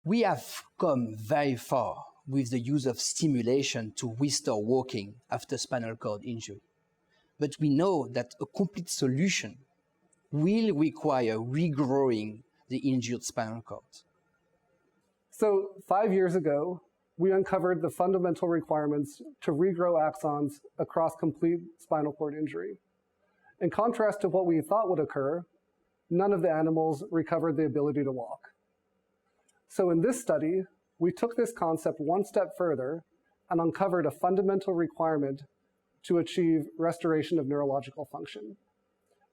We have come very far with the use of stimulation to restore walking after spinal cord injury. But we know that a complete solution will require regrowing the injured spinal cord. So 5 years ago, we uncovered the fundamental requirements to regrow axons across complete spinal cord injury. In contrast to what we thought would occur, none of the animals recovered the ability to walk. So in this study, we took this concept one step further and uncovered a fundamental requirement to achieve restoration of neurological function.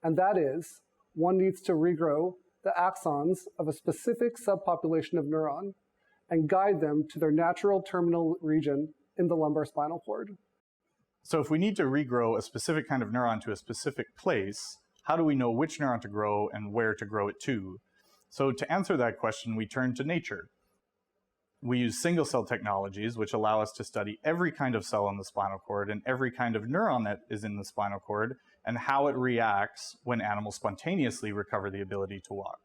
And that is, one needs to regrow the axons of a specific subpopulation of neuron and guide them to their natural terminal region in the lumbar spinal cord. So if we need to regrow a specific kind of neuron to a specific place, how do we know which neuron to grow and where to grow it to? So to answer that question, we turn to nature. We use single-cell technologies, which allow us to study every kind of cell in the spinal cord and every kind of neuron that is in the spinal cord and how it reacts when animals spontaneously recover the ability to walk.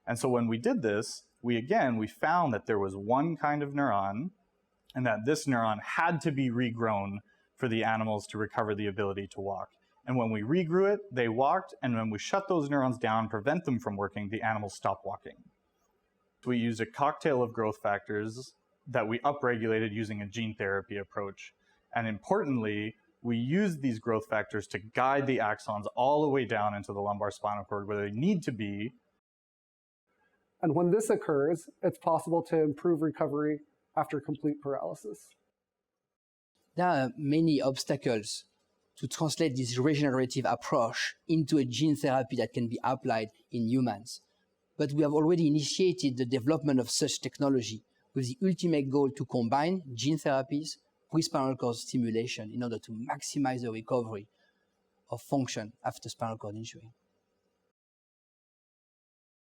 And so when we did this, we found that there was one kind of neuron and that this neuron had to be regrown for the animals to recover the ability to walk. And when we regrew it, they walked, and when we shut those neurons down, prevent them from working, the animals stopped walking. We used a cocktail of growth factors that we upregulated using a gene therapy approach. And importantly, we used these growth factors to guide the axons all the way down into the lumbar spinal cord where they need to be. And when this occurs, it's possible to improve recovery after complete paralysis. There are many obstacles to translate this regenerative approach into a gene therapy that can be applied in humans. But we have already initiated the development of such technology with the ultimate goal to combine gene therapies with spinal cord stimulation in order to maximize the recovery of function after spinal cord injury.